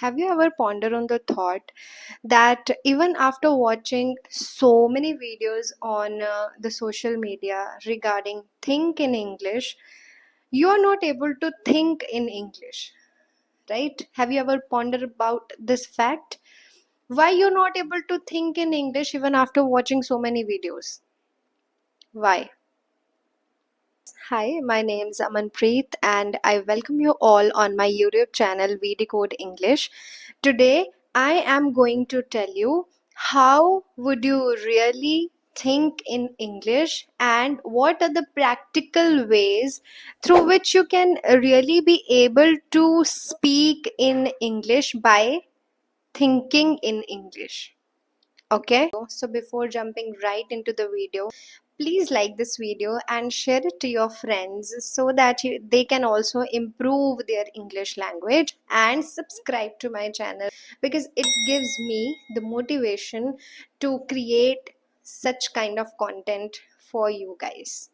Have you ever pondered on the thought that even after watching so many videos on the social media regarding think in English, you are not able to think in English, right? Have you ever pondered about this fact? Why you're not able to think in English even after watching so many videos? Why? Hi, my name is Amanpreet and I welcome you all on my YouTube channel We Decode English. Today I am going to tell you how would you really think in English and what are the practical ways through which you can really be able to speak in English by thinking in English. Okay, so before jumping right into the video, please like this video and share it to your friends so that they can also improve their English language, and subscribe to my channel because it gives me the motivation to create such kind of content for you guys.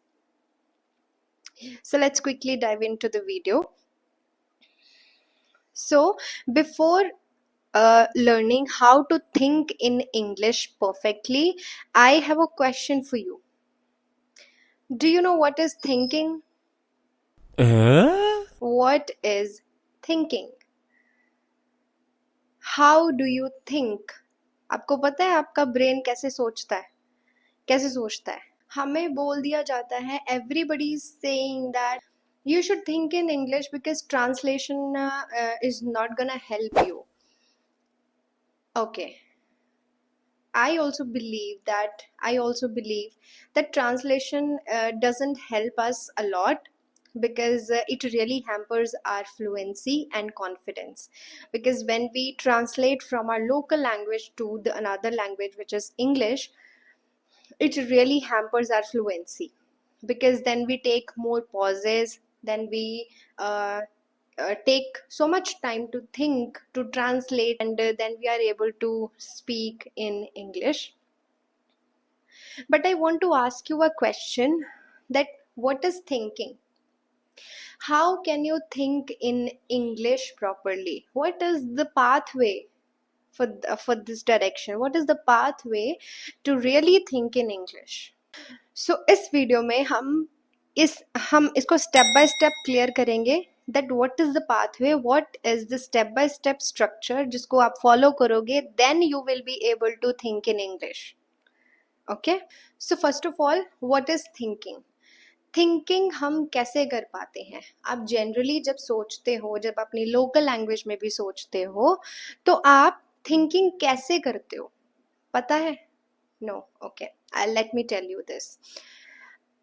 So let's quickly dive into the video. So before learning how to think in English perfectly, I have a question for you. Do you know what is thinking? What is thinking? How do you think? आपको पता है आपका brain कैसे सोचता है? कैसे सोचता है? हमें बोल दिया जाता है, everybody is saying that you should think in English because translation is not gonna help you. Okay. I also believe that translation doesn't help us a lot because it really hampers our fluency and confidence, because when we translate from our local language to the another language, which is English, it really hampers our fluency, because then we take more pauses, then we take so much time to think, to translate, and then we are able to speak in English. But I want to ask you a question, that what is thinking? How can you think in English properly? What is the pathway for this direction? What is the pathway to really think in English? So इस video में हम इसको step by step clear करेंगे that what is the pathway, what is the step by step structure जिसको आप follow करोगे, then you will be able to think in English. Okay, so first of all, what is thinking? Thinking हम कैसे कर पाते हैं? आप generally जब सोचते हो, जब अपनी लोकल लैंग्वेज में भी सोचते हो, तो आप थिंकिंग कैसे करते हो? पता है? No, okay, let me tell you this.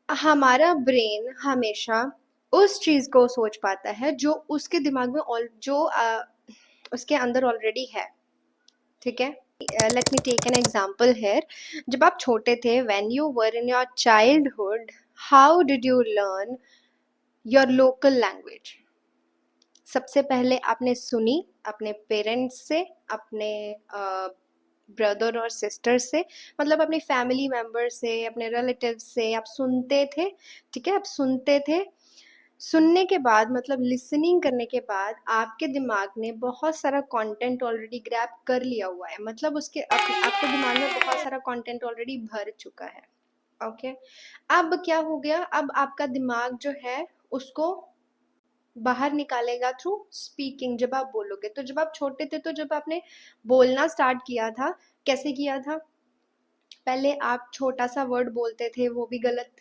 हमारा ब्रेन हमेशा उस चीज को सोच पाता है जो उसके दिमाग में उसके अंदर ऑलरेडी है. ठीक है, let me take an example here. जब आप छोटे थे, when you were in your childhood, how did you learn your local language? सबसे पहले आपने सुनी अपने पेरेंट्स से, अपने ब्रदर और सिस्टर से, मतलब अपनी फैमिली मेम्बर से, अपने रिलेटिव से आप सुनते थे. ठीक है, आप सुनते थे. सुनने के बाद, मतलब लिसनिंग करने के बाद, आपके दिमाग ने बहुत सारा कंटेंट ऑलरेडी ग्रैब कर लिया हुआ है, मतलब आपके दिमाग में बहुत सारा कंटेंट ऑलरेडी भर चुका है. ओके, अब क्या हो गया? अब आपका दिमाग जो है उसको बाहर निकालेगा थ्रू स्पीकिंग. जब आप बोलोगे, तो जब आप छोटे थे, तो जब आपने बोलना स्टार्ट किया था, कैसे किया था? पहले आप छोटा सा वर्ड बोलते थे, वो भी गलत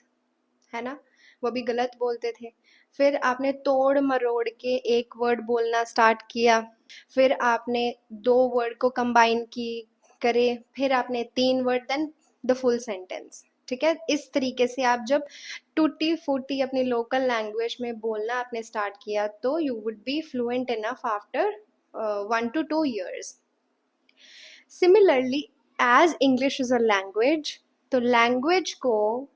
है ना, वो भी गलत बोलते थे. फिर आपने तोड़ मरोड़ के एक वर्ड बोलना स्टार्ट किया, फिर आपने दो वर्ड को कंबाइन करे, फिर आपने तीन word, then the full sentence. ठीक है, इस तरीके से आप जब टूटी फूटी अपनी लोकल लैंग्वेज में बोलना आपने स्टार्ट किया, तो you would be fluent enough after 1 to 2 years. Similarly, as English is a language, तो लैंग्वेज को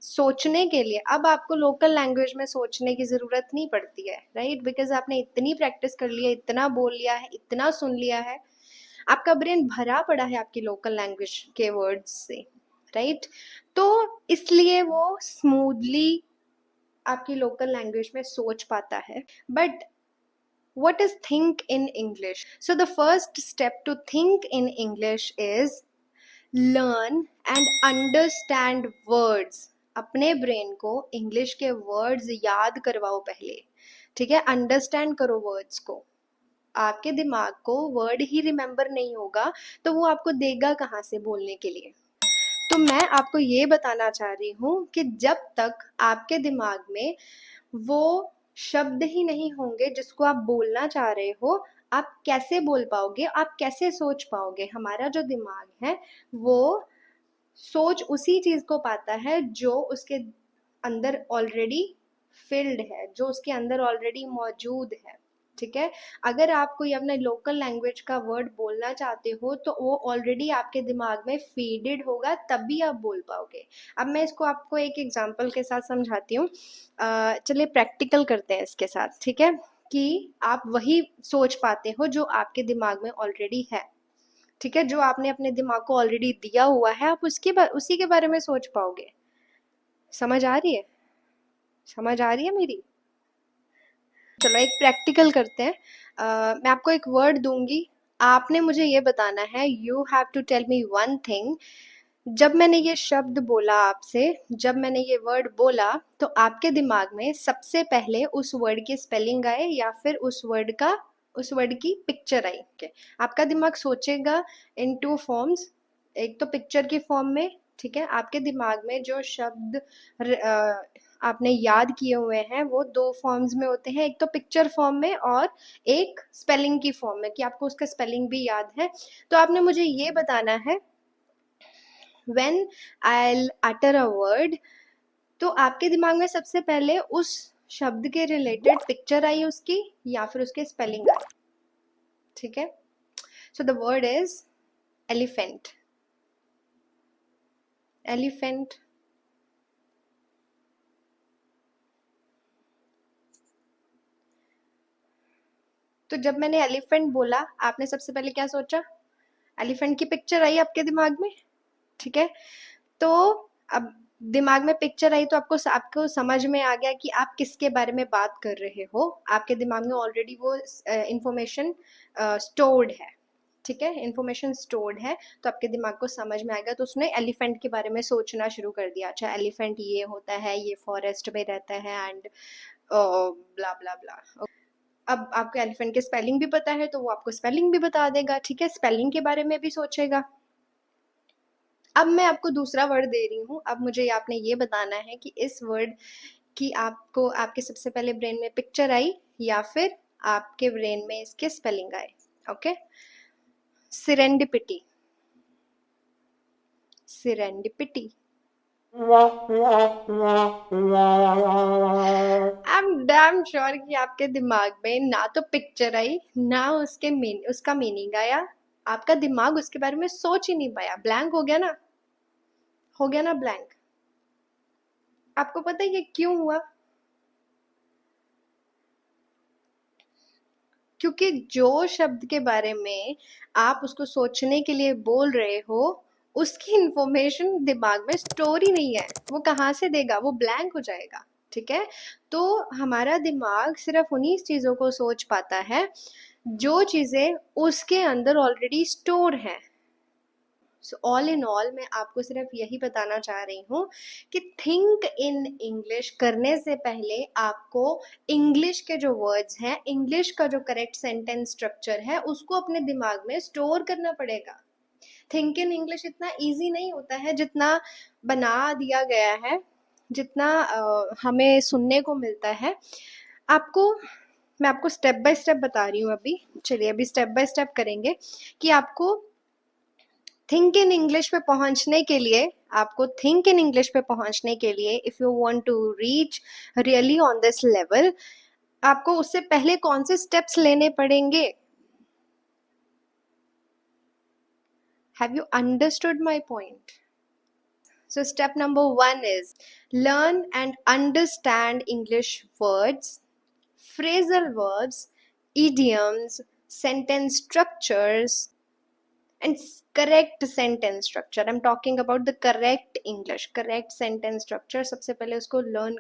सोचने के लिए अब आपको लोकल लैंग्वेज में सोचने की ज़रूरत नहीं पड़ती है, राइट? बिकॉज आपने इतनी प्रैक्टिस कर लिया, इतना बोल लिया है, इतना सुन लिया है, आपका ब्रेन भरा पड़ा है आपकी लोकल लैंग्वेज के वर्ड्स से, राइट? तो इसलिए वो स्मूथली आपकी लोकल लैंग्वेज में सोच पाता है. But What is think in English? So the first step to think in English is learn and understand words. अपने ब्रेन को इंग्लिश के वर्ड्स याद करवाओ पहले, ठीक है? अंडरस्टैंड करो वर्ड्स को. आपके दिमाग को वर्ड ही रिमेंबर नहीं होगा तो वो आपको देगा कहाँ से बोलने के लिए? तो मैं आपको ये बताना चाह रही हूँ कि जब तक आपके दिमाग में वो शब्द ही नहीं होंगे जिसको आप बोलना चाह रहे हो, आप कैसे बोल पाओगे, आप कैसे सोच पाओगे? हमारा जो दिमाग है वो सोच उसी चीज को पाता है जो उसके अंदर ऑलरेडी फिल्ड है, जो उसके अंदर ऑलरेडी मौजूद है, ठीक है? अगर आप कोई अपने लोकल लैंग्वेज का वर्ड बोलना चाहते हो तो वो ऑलरेडी आपके दिमाग में फीडेड होगा, तभी आप बोल पाओगे. अब मैं इसको आपको एक एग्जांपल के साथ समझाती हूँ. चलिए प्रैक्टिकल करते हैं इसके साथ, ठीक है? कि आप वही सोच पाते हो जो आपके दिमाग में ऑलरेडी है, ठीक है? जो आपने अपने दिमाग को ऑलरेडी दिया हुआ है, आप उसी के बारे में सोच पाओगे. समझ आ रही है? समझ आ रही है मेरी? चलो एक प्रैक्टिकल करते हैं. मैं आपको एक वर्ड दूंगी, आपने मुझे ये बताना है. You have to tell me one thing. जब मैंने ये शब्द बोला आपसे, जब मैंने ये वर्ड बोला, तो आपके दिमाग में सबसे पहले उस वर्ड की स्पेलिंग आए या फिर उस वर्ड की पिक्चर आई. okay? आपका दिमाग सोचेगा इन टू फॉर्म्स. एक तो पिक्चर की फॉर्म में, ठीक है? आपके दिमाग में जो शब्द आपने याद किए हुए हैं वो दो फॉर्म्स में होते हैं, एक तो पिक्चर फॉर्म में और एक स्पेलिंग की फॉर्म में, कि आपको उसका स्पेलिंग भी याद है. तो आपने मुझे ये बताना है when I'll utter a word, तो आपके दिमाग में सबसे पहले उस शब्द के रिलेटेड पिक्चर आई उसकी या फिर उसके स्पेलिंग आई, ठीक है? So the word is elephant. Elephant. तो जब मैंने एलिफेंट बोला, आपने सबसे पहले क्या सोचा? एलिफेंट की पिक्चर आई आपके दिमाग में, ठीक है? तो अब दिमाग में पिक्चर आई तो आपको समझ में आ गया कि आप किसके बारे में बात कर रहे हो. आपके दिमाग में ऑलरेडी वो इंफॉर्मेशन स्टोर्ड है, ठीक है? इंफॉर्मेशन स्टोर्ड है तो आपके दिमाग को समझ में आएगा. तो उसने एलिफेंट के बारे में सोचना शुरू कर दिया. अच्छा, एलिफेंट ये होता है, ये फॉरेस्ट में रहता है एंड ब्ला ब्ला ब्ला. अब आपको एलिफेंट के स्पेलिंग भी पता है तो वो आपको स्पेलिंग भी बता देगा, ठीक है? स्पेलिंग के बारे में भी सोचेगा. अब मैं आपको दूसरा वर्ड दे रही हूँ. अब मुझे आपने ये बताना है कि इस वर्ड की आपको आपके सबसे पहले ब्रेन में पिक्चर आई या फिर आपके ब्रेन में इसके स्पेलिंग आए. Okay? Serendipity. Serendipity. I am damn sure कि आपके दिमाग में ना तो पिक्चर आई ना उसका मीनिंग आया. आपका दिमाग उसके बारे में सोच ही नहीं पाया. ब्लैंक हो गया ना? हो गया ना ब्लैंक? आपको पता है ये क्यों हुआ? क्योंकि जो शब्द के बारे में आप उसको सोचने के लिए बोल रहे हो उसकी इंफॉर्मेशन दिमाग में स्टोर ही नहीं है. वो कहाँ से देगा? वो ब्लैंक हो जाएगा, ठीक है? तो हमारा दिमाग सिर्फ उन्हीं चीजों को सोच पाता है जो चीजें उसके अंदर ऑलरेडी स्टोर हैं. सो ऑल इन ऑल मैं आपको सिर्फ यही बताना चाह रही हूँ कि थिंक इन इंग्लिश करने से पहले आपको इंग्लिश के जो वर्ड्स हैं, इंग्लिश का जो करेक्ट सेंटेंस स्ट्रक्चर है, उसको अपने दिमाग में स्टोर करना पड़ेगा. थिंक इन इंग्लिश इतना इजी नहीं होता है जितना बना दिया गया है, जितना हमें सुनने को मिलता है. आपको मैं आपको स्टेप बाय स्टेप बता रही हूँ अभी. चलिए अभी स्टेप बाय स्टेप करेंगे कि आपको थिंक इन इंग्लिश पे पहुंचने के लिए, if you want to reach really on this level, आपको उससे पहले कौन से स्टेप्स लेने पड़ेंगे? Have you understood my point? So step number 1 is learn and understand English words, phrasal verbs, idioms, sentence structures, and correct sentence structure. I'm talking about the correct English, correct sentence structure. सबसे पहले उसको learn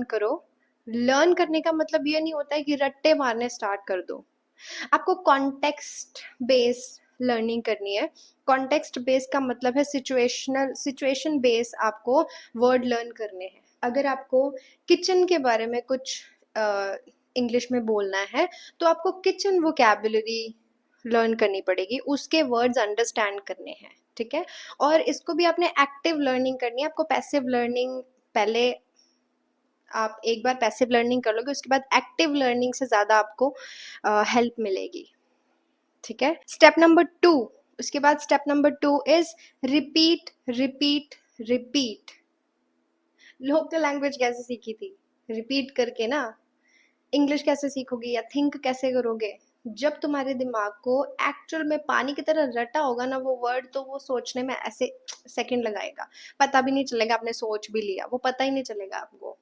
करो. Learn करने का मतलब ये नहीं होता है कि रट्टे मारने स्टार्ट कर दो। आपको कॉन्टेक्स्ट बेस लर्निंग करनी है। कॉन्टेक्स्ट बेस का मतलब है सिचुएशन बेस आपको वर्ड लर्न करने हैं। अगर आपको किचन के बारे में कुछ इंग्लिश में बोलना है तो आपको किचन वोकैबुलरी लर्न करनी पड़ेगी, उसके वर्ड्स अंडरस्टैंड करने हैं, ठीक है। और इसको भी आपने एक्टिव लर्निंग करनी है। आपको पैसिव लर्निंग पहले, आप एक बार पैसिव लर्निंग कर लोगे उसके बाद एक्टिव लर्निंग से ज़्यादा आपको हेल्प मिलेगी, ठीक है। स्टेप नंबर 2, उसके बाद step number 2 is repeat repeat repeat. Local language कैसे सीखी थी? रिपीट करके ना। इंग्लिश कैसे सीखोगे या थिंक कैसे करोगे? जब तुम्हारे दिमाग को एक्चुअल में पानी की तरह रटा होगा ना वो वर्ड, तो वो सोचने में ऐसे सेकंड लगाएगा, पता भी नहीं चलेगा आपने सोच भी लिया, वो पता ही नहीं चलेगा आपको,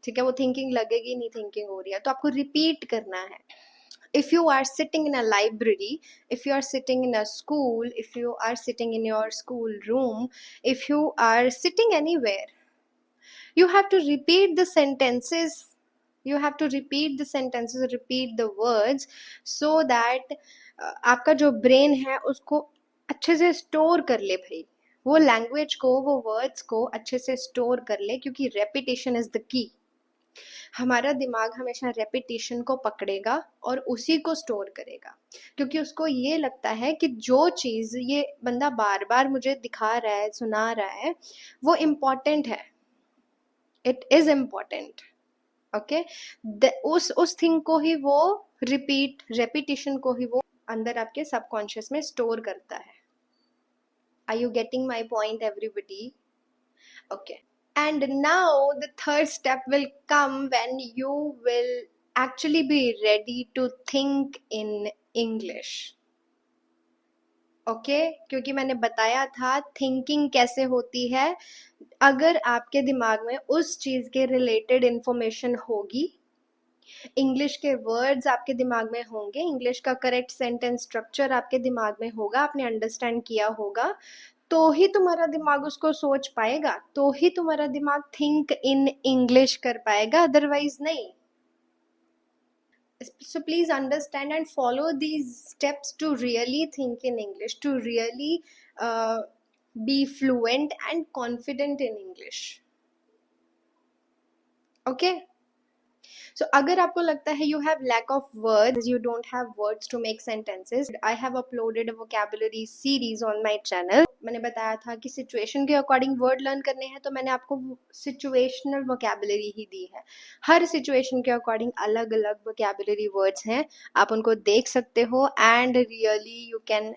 ठीक है। वो थिंकिंग लगेगी नहीं थिंकिंग हो रही है। तो आपको रिपीट करना है। if you are sitting in a library, if you are sitting in a school, if you are sitting in your school room, if you are sitting anywhere, you have to repeat the sentences, you have to repeat the sentences, repeat the words, so that आपका जो brain है उसको अच्छे से store कर ले भाई, वो लैंग्वेज को, वो वर्ड्स को अच्छे से स्टोर कर ले, क्योंकि रेपिटेशन इज द की। हमारा दिमाग हमेशा रेपिटेशन को पकड़ेगा और उसी को स्टोर करेगा, क्योंकि उसको ये लगता है कि जो चीज़ ये बंदा बार बार मुझे दिखा रहा है, सुना रहा है, वो इम्पॉर्टेंट है, इट इज इम्पॉर्टेंट, ओके। उस थिंग को ही वो रेपिटेशन को ही वो अंदर आपके सबकॉन्शियस में स्टोर करता है। Are you getting my point everybody? Okay. And now the third step will come when you will actually be ready to think in English. Okay क्योंकि मैंने बताया था थिंकिंग कैसे होती है। अगर आपके दिमाग में उस चीज़ के रिलेटेड इंफॉर्मेशन होगी, इंग्लिश के वर्ड्स आपके दिमाग में होंगे, इंग्लिश का करेक्ट सेंटेंस स्ट्रक्चर आपके दिमाग में होगा, आपने अंडरस्टैंड किया होगा, तो ही तुम्हारा दिमाग उसको सोच पाएगा, तो ही तुम्हारा दिमाग थिंक इन इंग्लिश कर पाएगा, अदरवाइज नहीं। So please understand and follow these steps to really think in English, to really be fluent and confident in English. Okay. So अगर आपको लगता है you have lack of words, you don't have words to make sentences, I have uploaded a vocabulary series on my channel. मैंने बताया था कि situation के according word learn करने हैं, तो मैंने आपको सिचुएशनल वोकैबुलरी ही दी है। हर सिचुएशन के अकॉर्डिंग अलग अलग वोकैबुलरी वर्ड्स हैं, आप उनको देख सकते हो, and you can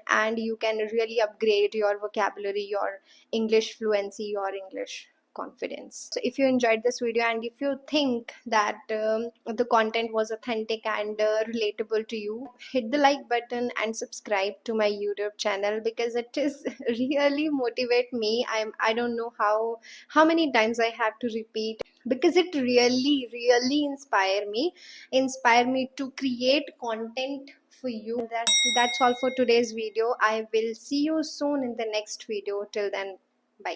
really upgrade your vocabulary, your English fluency, your English confidence. So if you enjoyed this video and if you think that the content was authentic and relatable to you, hit the like button and subscribe to my YouTube channel, because it is really motivate me. I don't know how many times I have to repeat, because it really inspire me to create content for you. That's all for today's video. I will see you soon in the next video. Till then, bye.